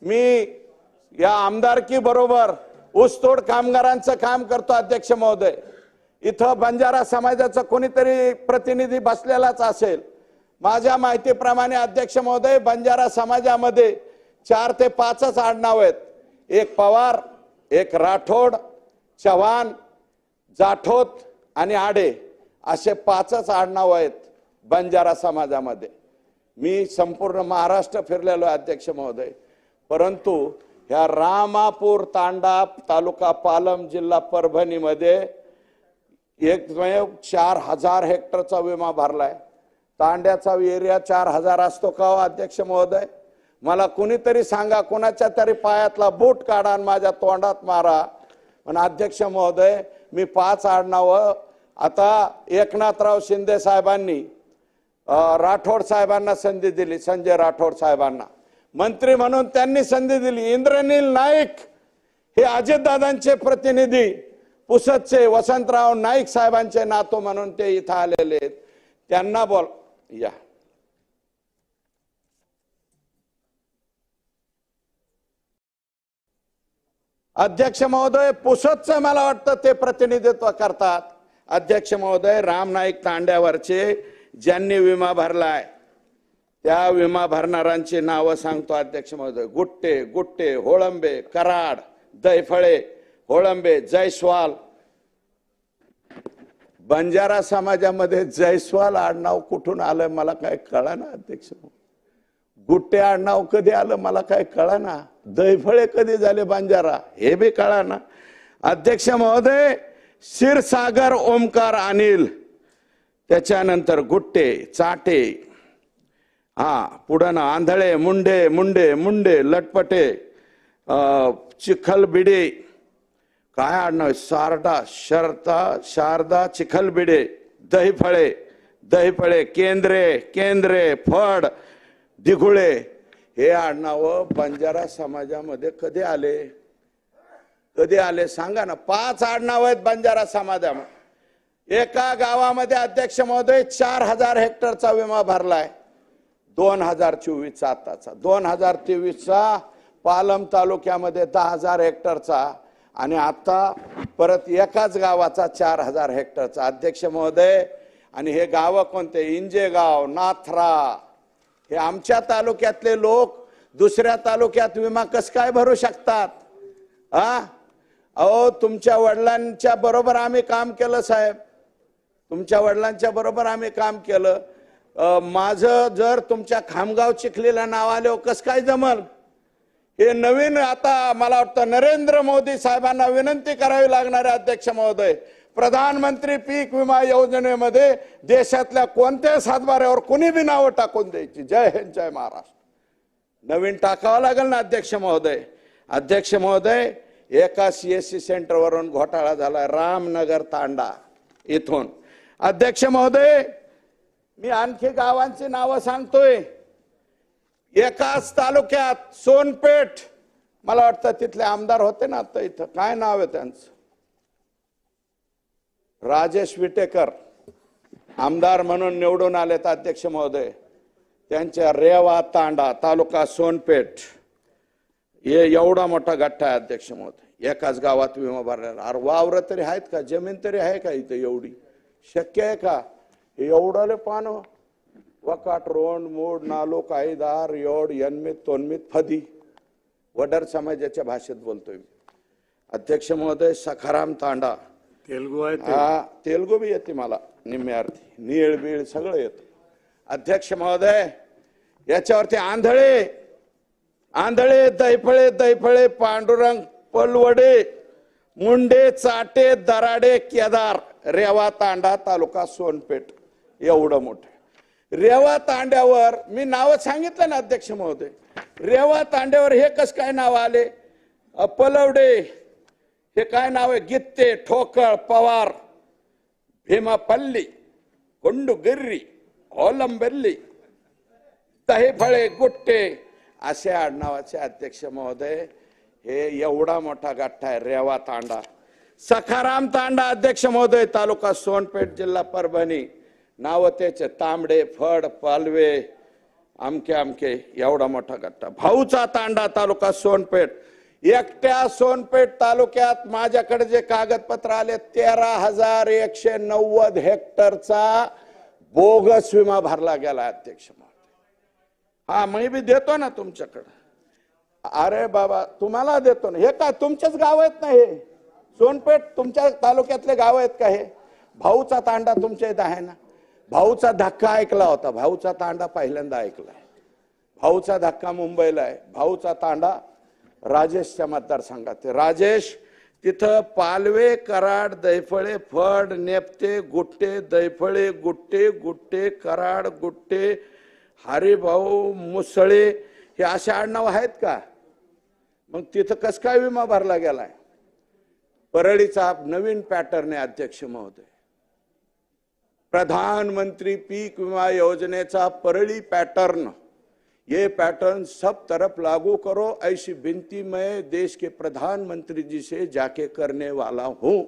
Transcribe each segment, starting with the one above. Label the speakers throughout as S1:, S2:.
S1: मी या आमदारकी बरोबर ऊसतोड कामगारांचं काम करतो अध्यक्ष महोदय। इथं बंजारा समाजाचा कोणीतरी प्रतिनिधी बसलेलाच असेल। माझ्या माहितीप्रमाणे अध्यक्ष महोदय बंजारा समाजामध्ये 4 ते 5च आडनाव आहेत। एक पवार, एक राठोड, चव्हाण, जाठोत आणि आडे असे 5च आडनाव आहेत बंजारा समाजामध्ये। मी संपूर्ण महाराष्ट्र फिरलेलो अध्यक्ष महोदय, परंतु ह्या रामापूर तांडा तालुका पालम जिल्हा परभणी मध्ये एकमेव 4000 हेक्टरचा विमा भरलाय। तांड्याचा एरिया 4000 असतो का अध्यक्ष महोदय? मला कुणीतरी सांगा, कोणाच्या तरी पायातला बूट काढा आणि माझ्या तोंडात मारा। पण अध्यक्ष महोदय, मी 5 आडनाव आता एकनाथराव शिंदे साहेबांनी राठोड साहेबांना संधी दिली, संजय राठोड साहेबांना मंत्री म्हणून त्यांनी संधी दिली। इंद्रनील नाईक हे अजितदादांचे प्रतिनिधी, पुसदचे वसंतराव नाईक साहेबांचे नातू म्हणून ते इथं आलेले आहेत। त्यांना बोल या। अध्यक्ष महोदय, पुसदचं मला वाटतं ते प्रतिनिधित्व करतात। अध्यक्ष महोदय, राम नाईक तांड्यावरचे ज्यांनी विमा भरलाय त्या विमा भरणाऱ्यांची नावं सांगतो अध्यक्ष महोदय। गुट्टे, गुट्टे, होळंबे, कराड, दैफळे, होळंबे, जयस्वाल। बंजारा समाजामध्ये जयस्वाल आडनाव कुठून आलं मला काय कळना अध्यक्ष महोदय। गुट्टे आडनाव कधी आलं मला काय कळना। दैफळे कधी झाले बंजारा हे बी कळना अध्यक्ष महोदय। क्षीरसागर ओमकार अनिल, त्याच्यानंतर गुट्टे, चाटे, पुढं आंधळे, मुंडे, मुंडे, मुंडे, लटपटे, चिखलबिडे, काय आडनाव, सारडा, शारदा चिखलबिडे, दहीफळे, दहीफळे, केंद्रे, केंद्रे, फड, दिघुळे हे आडनाव बंजारा समाजामध्ये कधी आले? कधी आले सांगा ना। 5 आडनाव आहेत बंजारा समाजामध्ये। एका गावामध्ये अध्यक्ष महोदय 4000 हेक्टरचा विमा भरलाय 2024 आताचा। 2023चा पालम तालुक्यामध्ये 10000 हेक्टरचा आणि आता परत एकाच गावाचा 4000 हेक्टरचा अध्यक्ष महोदय। आणि हे गाव कोणते? इंजेगाव, नाथरा। हे आमच्या तालुक्यातले लोक दुसऱ्या तालुक्यात विमा कस काय भरू शकतात? अहो, तुमच्या वडिलांच्या बरोबर आम्ही काम केलं साहेब, तुमच्या वडिलांच्या बरोबर आम्ही काम केलं। माझं जर तुमच्या खामगाव चिखलीला नाव आले कस काय जमल? हे नवीन आता मला वाटतं नरेंद्र मोदी साहेबांना विनंती करावी लागणार आहे अध्यक्ष महोदय। प्रधानमंत्री पीक विमा योजनेमध्ये देशातल्या कोणत्याही सातबाऱ्यावर कोणी बी नावं टाकून द्यायची। जय हिंद, जय महाराष्ट्र नवीन टाकावं लागेल ना अध्यक्ष महोदय। अध्यक्ष महोदय, एका सीएससी सेंटर वरून घोटाळा झाला रामनगर तांडा इथून। अध्यक्ष महोदय, मी आणखी गावांची नावं सांगतोय। एकाच तालुक्यात सोनपेठ, मला वाटतं तिथले आमदार होते ना आता इथं, काय नाव आहे त्यांचं? राजेश विटेकर आमदार म्हणून निवडून आलेत अध्यक्ष महोदय। त्यांच्या रेवा तांडा तालुका सोनपेठ हे एवढा मोठा गठ्ठा आहे अध्यक्ष महोदय। एकाच गावात विमा भरलेला। अरे वावर तरी आहेत का? जमीन तरी आहे का इथं? एवढी शक्य आहे का? एवढाले पान वकाट, रोंड, मूड, नालो, कायदार, योड, यन्मित, तोन्मित, फदी, वडर समाजाच्या भाषेत बोलतोय मी अध्यक्ष महोदय। सखाराम तांडा,
S2: तेलुगू आहे
S1: तेलुगू बी येते मला निम्मे अर्थी, नीळ बीळ सगळं येतं अध्यक्ष महोदय। याच्यावरती आंधळे, आंधळे, दैफळे, दैफळे, पांडुरंग, पलवडे, मुंडे, चाटे, दराडे, केदार, रेवा तांडा तालुका सोनपेठ एवढं मोठं। रेवा तांड्यावर मी नाव सांगितलं ना अध्यक्ष महोदय। रेवा तांड्यावर हे कस काय नाव आले? पलवडे हे काय नाव आहे? गित्ते, ठोकळ, पवार, भीमापल्ली, गुंडुगिर्री, होलंबेल्ली, दहीफळे, गुट्टे असे आडनावाचे अध्यक्ष महोदय। हे एवढा मोठा गठ्ठा आहे रेवा तांडा। सखाराम तांडा अध्यक्ष महोदय, तालुका सोनपेठ जिल्हा परभणी। नाव त्याचे तांबडे, फड, पालवे, अमके अमके एवढा मोठा गट्टा. भाऊचा तांडा तालुका सोनपेठ. एकट्या सोनपेठ तालुक्यात माझ्याकडे जे कागदपत्र आले 13,190 हेक्टरचा बोगस विमा भरला गेला अध्यक्ष. हा मी बी देतो ना तुमच्याकडे. अरे बाबा तुम्हाला देतो ना. हे काय तुमचेच गाव आहेत ना? हे सोनपेठ तुमच्या तालुक्यातले गाव आहेत का? हे भाऊचा तांडा तुमच्या इथं आहे ना? भाऊचा धक्का ऐकला होता. भाऊचा तांडा पहिल्यांदा ऐकलाय. भाऊचा धक्का मुंबईला आहे. भाऊचा तांडा राजेशच्या मतदारसंघात. राजेश तिथं पालवे, कराड, दैफळे, फड, नेपते, गुट्टे, दैफळे, गुट्टे, गुट्टे, कराड, गुट्टे, हरिभाऊ, मुसळे हे असे आडनाव आहेत का? मग तिथं कस काय विमा भरला गेलाय? परळीचा नवीन पॅटर्न आहे अध्यक्ष महोदय. प्रधानमंत्री पीक विमा योजनेचा परळी पैटर्न. ये पैटर्न सब तरफ लागू करो ऐसी विनती मैं देश के प्रधानमंत्री जी से जाके करने वाला हूं.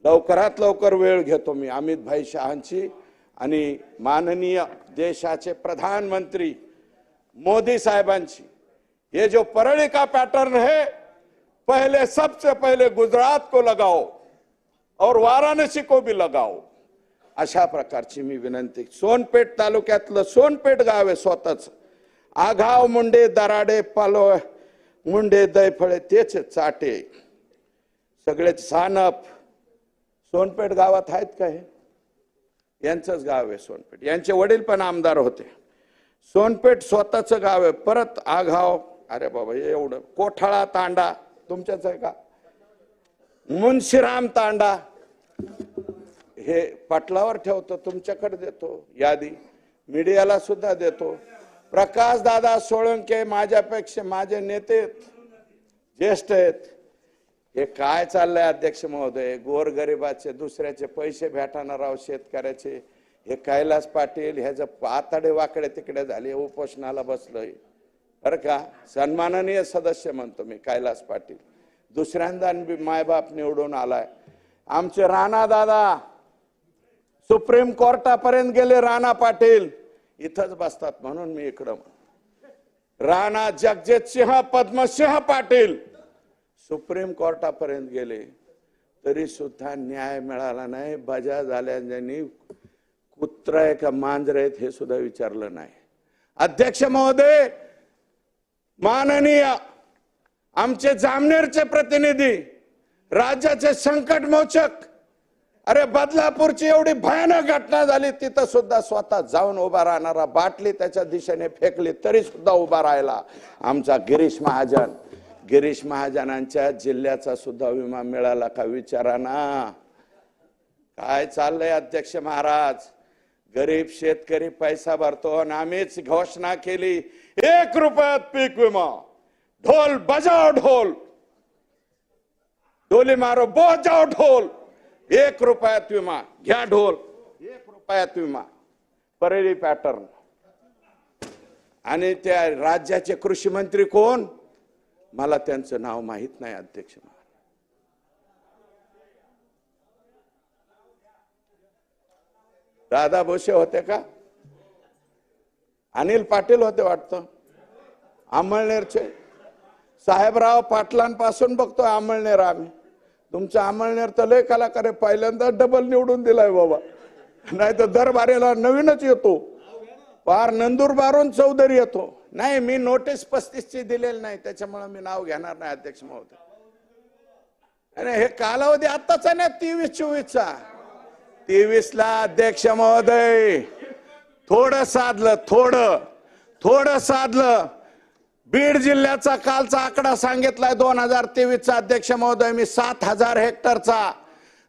S1: लवकरात लवकर वेळ घेतो मी अमित भाई शहांची आणि माननीय देशाचे प्रधानमंत्री मोदी साहेबांची. ये जो परळी का पैटर्न है पहले सबसे पहले गुजरात को लगाओ और वाराणसी को भी लगाओ. अशा प्रकारची मी विनंती. सोनपेठ तालुक्यातलं सोनपेठ गाव आहे स्वतःच. आघाव, मुंडे, दराडे, पालो, मुंडे, दैफळे तेच चाटे सगळेच सानप सोनपेठ गावात आहेत का? हे यांचंच गाव आहे सोनपेठ. यांचे वडील पण आमदार होते. सोनपेठ स्वतःच गाव आहे. परत आघाव. अरे बाबा एवढं. कोठाळा तांडा तुमच्याच आहे का? मुन्शीराम तांडा हे पटलावर ठेवतो. तुमच्याकडे देतो यादी. मीडियाला सुद्धा देतो. प्रकाश दादा सोळंके माझ्यापेक्षा माझे नेते ज्येष्ठ आहेत. हे काय चाललंय अध्यक्ष महोदय? गोरगरिबाचे दुसऱ्याचे पैसे भेटणार राव शेतकऱ्याचे. हे कैलास पाटील ह्याचं आताडे वाकडे तिकडे झाले. उपोषणाला बसलोय बरं का. सन्माननीय सदस्य म्हणतो मी कैलास पाटील. दुसऱ्यांदा मायबाप निवडून आलाय. आमचे राणा दादा सुप्रीम कोर्टापर्यंत गेले. राणा पाटील इथंच बसतात म्हणून मी इकडं. राणा जगजित सिंह पद्मसिंह पाटील सुप्रीम कोर्टापर्यंत गेले तरी सुद्धा न्याय मिळाला नाही. बजा झाल्याने कुत्रा आहे का मांजर आहेत हे सुद्धा विचारलं नाही. अध्यक्ष महोदय माननीय आमचे जामनेरचे प्रतिनिधी राज्याचे संकट मोचक. अरे बदलापूरची एवढी भयानक घटना झाली तिथं सुद्धा स्वतः जाऊन उभा राहणारा. बाटली त्याच्या दिशेने फेकली तरी सुद्धा उभा राहिला आमचा गिरीश महाजन. गिरीश महाजनांच्या जिल्ह्याचा सुद्धा विमा मिळाला का विचारा ना. काय चाललंय अध्यक्ष महाराज? गरीब शेतकरी पैसा भरतो आणि आम्हीच घोषणा केली 1 रुपयात पीक विमा. ढोल बजाओ ढोल, डोली मारो बजाओ ढोल. 1 रुपयात विमा घ्या ढोल. 1 रुपयात विमा. परळी पॅटर्न. आणि त्या राज्याचे कृषी मंत्री कोण? मला त्यांचं नाव माहित नाही अध्यक्ष. दादा भोसे होते का? अनिल पाटील होते वाटतं. अमळनेरचे साहेबराव पाटलांपासून बघतोय अमळनेर आम्ही. तुमचा अमळनेर तर लय कलाकार आहे. पहिल्यांदा डबल निवडून दिलाय बाबा. नाही तर दरबारेला नवीनच येतो. पार नंदुरबारून चौधरी येतो. नाही मी नोटीस 35 ची दिलेली नाही त्याच्यामुळे मी नाव घेणार नाही अध्यक्ष महोदय. आणि हे कालावधी आताचा नाही 23-24चा. 23ला अध्यक्ष महोदय थोडं साधलं. थोडं साधलं. बीड जिल्ह्याचा कालचा आकडा सांगितलाय 2023चा अध्यक्ष महोदय मी 7,000 हेक्टरचा.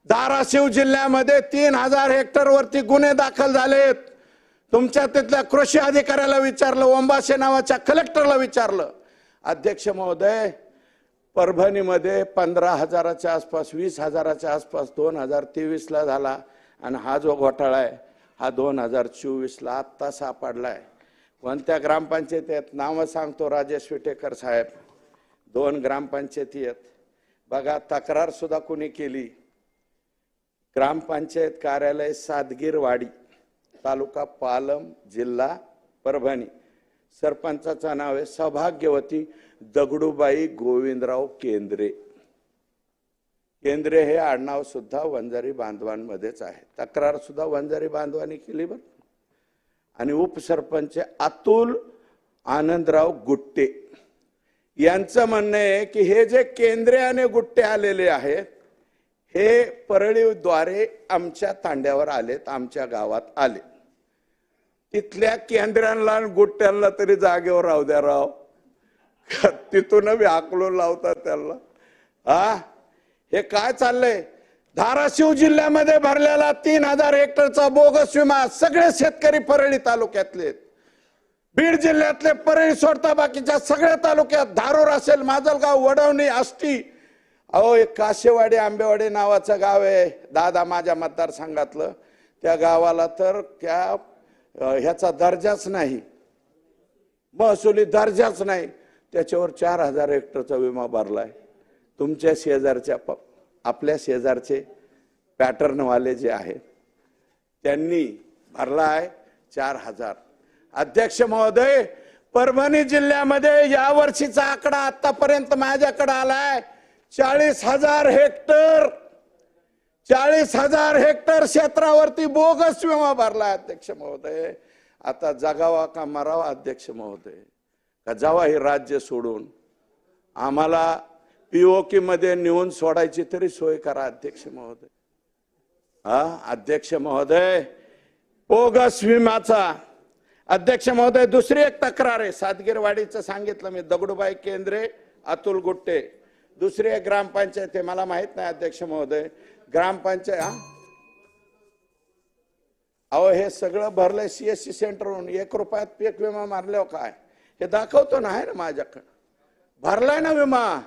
S1: धाराशिव जिल्ह्यामध्ये 3,000 हेक्टर वरती गुन्हे दाखल झालेत. तुमच्या तिथल्या कृषी अधिकाऱ्याला विचारलं, ओंबाशे नावाच्या कलेक्टरला विचारलं. अध्यक्ष महोदय परभणीमध्ये 15,000च्या आसपास 20,000च्या आसपास 2023ला झाला. आणि हा जो घोटाळा आहे हा 2024ला आत्ता सापडलाय. कोणत्या ग्रामपंचायती आहेत नावं सांगतो. राजेश विटेकर साहेब 2 ग्रामपंचायती आहेत बघा. तक्रार सुद्धा कोणी केली. ग्रामपंचायत कार्यालय सादगीरवाडी तालुका पालम जिल्हा परभणी. सरपंचाचं नाव आहे सौभाग्यवती दगडूबाई गोविंदराव केंद्रे. केंद्रे हे आडनाव सुद्धा वंजारी बांधवांमध्येच आहे. तक्रार सुद्धा वंजारी बांधवांनी केली बरं. आणि उपसरपंच अतुल आनंदराव गुट्टे यांचं म्हणणं आहे की हे जे केंद्रे आणि गुट्टे आलेले आहेत हे परळीद्वारे आमच्या तांड्यावर आलेत, आमच्या गावात आले. तिथल्या केंद्रांना गुट्ट्यांना तरी जागेवर राहू द्या राव. तिथून बी हाकलून लावतात त्यांना. हा, हे काय चाललंय? धाराशिव जिल्ह्यामध्ये भरलेला 3000 हेक्टरचा बोगस विमा सगळे शेतकरी परळी तालुक्यातले. बीड जिल्ह्यातले परळी सोडता बाकीच्या सगळ्या तालुक्यात, धारूर असेल, माजलगाव, वडवणी, आष्टी, अहो एक काशेवाडी आंबेवाडी नावाचं गाव आहे दादा माझ्या मतदारसंघातलं. त्या गावाला तर त्या ह्याचा दर्जाच नाही, महसुली दर्जाच नाही. त्याच्यावर 4000 हेक्टरचा विमा भरलाय. तुमच्या शेजारच्या आपल्या शेजारचे पॅटर्नवाले जे आहेत त्यांनी भरला आहे 4000. अध्यक्ष महोदय, परभणी जिल्ह्यामध्ये या वर्षीचा आकडा आतापर्यंत माझ्याकडे आलाय 40,000 हेक्टर. 40,000 हेक्टर क्षेत्रावरती बोगस विमा भरला. अध्यक्ष महोदय, आता जगावा का मरावा? अध्यक्ष महोदय, का जावा हे राज्य सोडून? आम्हाला पीओके मध्ये नेऊन सोडायची तरी सोय करा अध्यक्ष महोदय. हा अध्यक्ष महोदय, बोगस विमाचा. अध्यक्ष महोदय, दुसरी एक तक्रार आहे. सातगिरवाडीचं सांगितलं मी, दगडूबाई केंद्रे, अतुल गुट्टे. दुसरी एक ग्रामपंचायत आहे, मला माहित नाही अध्यक्ष महोदय. ग्रामपंचायत अहो हे सगळं भरलंय सीएससी सेंटरवरून. 1 रुपयात पीक विमा मारल्यावर काय हे दाखवतो ना, आहे ना माझ्याकडे, भरलाय ना विमा.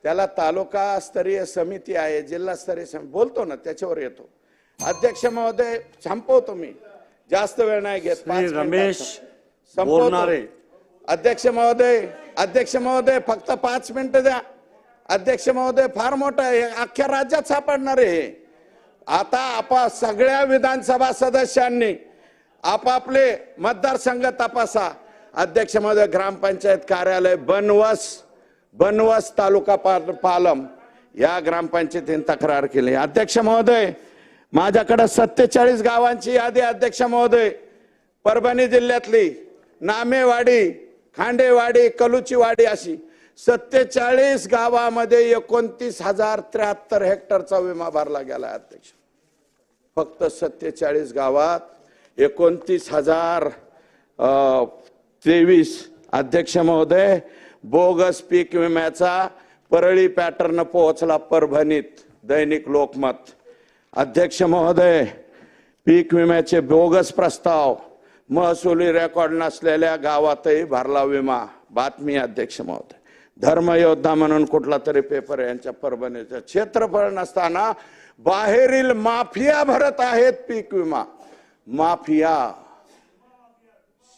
S1: त्याला तालुका स्तरीय समिती आहे, जिल्हास्तरीय समिती, बोलतो ना त्याच्यावर येतो. अध्यक्ष महोदय, संपवतो मी, जास्त वेळ नाही घेत.
S2: रमेश
S1: संपवतो. अध्यक्ष महोदय, अध्यक्ष महोदय, फक्त 5 मिनिटं द्या. अध्यक्ष महोदय, फार मोठं आहे, अख्ख्या राज्यात सापडणार आहे. आता सगळ्या विधानसभा सदस्यांनी आपापले मतदारसंघ तपासा. अध्यक्ष महोदय, ग्रामपंचायत कार्यालय बनवस तालुका पालम या ग्रामपंचायतीने तक्रार केली. अध्यक्ष महोदय, माझ्याकडे 47 गावांची यादी. अध्यक्ष महोदय, परभणी जिल्ह्यातली नामेवाडी, खांडेवाडी, कलुचीवाडी अशी 47 गावामध्ये 29,073 हेक्टरचा विमा भरला गेला. अध्यक्ष, फक्त 47 गावात 29,023. अध्यक्ष महोदय, बोगस पीक विम्याचा परळी पॅटर्न पोहोचला परभणीत. दैनिक लोकमत. अध्यक्ष महोदय, पीक विम्याचे बोगस प्रस्ताव महसुली रेकॉर्ड नसलेल्या गावातही भरला विमा. बातमी अध्यक्ष महोदय. धर्मयोद्धा म्हणून कुठला तरी पेपर यांच्या परभणीचं. क्षेत्रफळ नसताना बाहेरील माफिया भरत आहेत पीक विमा. माफिया,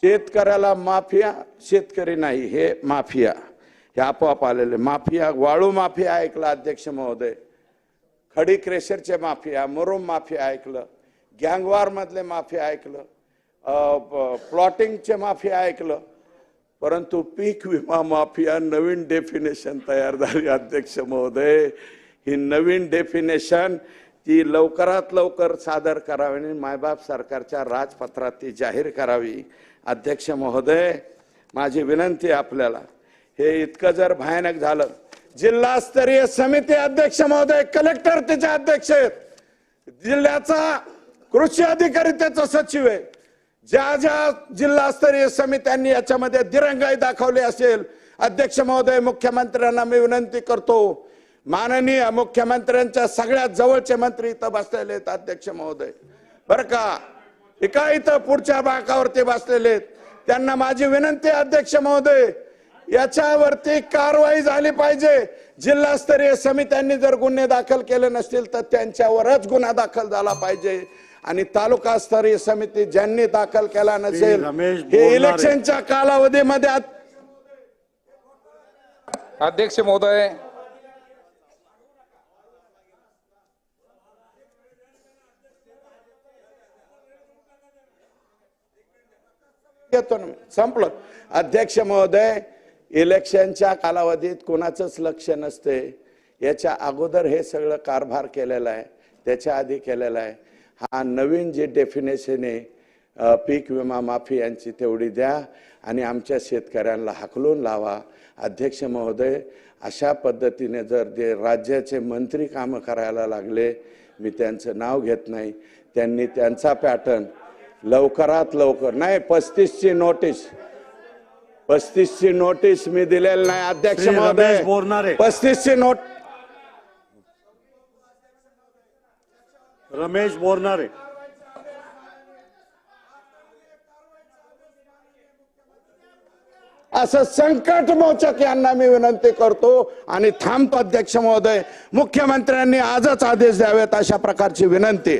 S1: शेतकऱ्याला माफिया, शेतकरी नाही, हे माफिया, हे आपोआप आलेले माफिया. वाळू माफिया ऐकला अध्यक्ष महोदय, खडी क्रेशरचे माफिया, मुरुम माफिया ऐकलं, गँगवार मधले माफिया ऐकलं, प्लॉटिंगचे माफिया ऐकलं, परंतु पीक विमा माफिया नवीन डेफिनेशन तयार झाली. अध्यक्ष महोदय, ही नवीन डेफिनेशन ती लवकरात लवकर सादर करावी आणि मायबाप सरकारच्या राजपत्रात ती जाहीर करावी. अध्यक्ष महोदय, माझी विनंती आपल्याला, हे इतकं जर भयानक झालं, जिल्हास्तरीय समिती अध्यक्ष महोदय, कलेक्टर त्याचे अध्यक्ष आहेत, जिल्ह्याचा कृषी अधिकारी त्याचा सचिव आहे. ज्या ज्या जिल्हास्तरीय समित्यांनी याच्यामध्ये दिरंगाई दाखवली असेल, अध्यक्ष महोदय, मुख्यमंत्र्यांना मी विनंती करतो, माननीय मुख्यमंत्र्यांच्या सगळ्यात जवळचे मंत्री इथं बसलेले आहेत. अध्यक्ष महोदय, बरं का, एका इथं पुढच्या बाकावरती बसलेले आहेत, त्यांना माझी विनंती अध्यक्ष महोदय, याच्यावरती कारवाई झाली पाहिजे. जिल्हास्तरीय समित्यांनी जर गुन्हे दाखल केले नसतील तर त्यांच्यावरच गुन्हा दाखल झाला पाहिजे. आणि तालुकास्तरीय समिती ज्यांनी दाखल केला नसेल, हे इलेक्शनच्या कालावधीमध्ये.
S3: अध्यक्ष महोदय,
S1: घेतो ना, संपलं. अध्यक्ष महोदय, इलेक्शनच्या कालावधीत कोणाचंच लक्ष नसते. याच्या अगोदर हे सगळं कारभार केलेला आहे, त्याच्या आधी केलेला आहे. हा नवीन जे डेफिनेशन आहे पीक विमा माफी यांची तेवढी द्या आणि आमच्या शेतकऱ्यांना हाकलून लावा. अध्यक्ष महोदय, अशा पद्धतीने जर जे राज्याचे मंत्री कामं करायला लागले, मी त्यांचं नाव घेत नाही, त्यांनी त्यांचा पॅटर्न लवकरात लवकर, नाही 35ची नोटीस मी दिलेली नाही अध्यक्ष
S2: श्री
S1: महोदय.
S2: रमेश बोरनारे.
S1: 35ची नोट
S2: रमेश बोरनारे.
S1: असं संकट मोचक यांना मी विनंती करतो आणि थांबतो अध्यक्ष महोदय. मुख्यमंत्र्यांनी आजच आदेश द्यावेत अशा प्रकारची विनंती.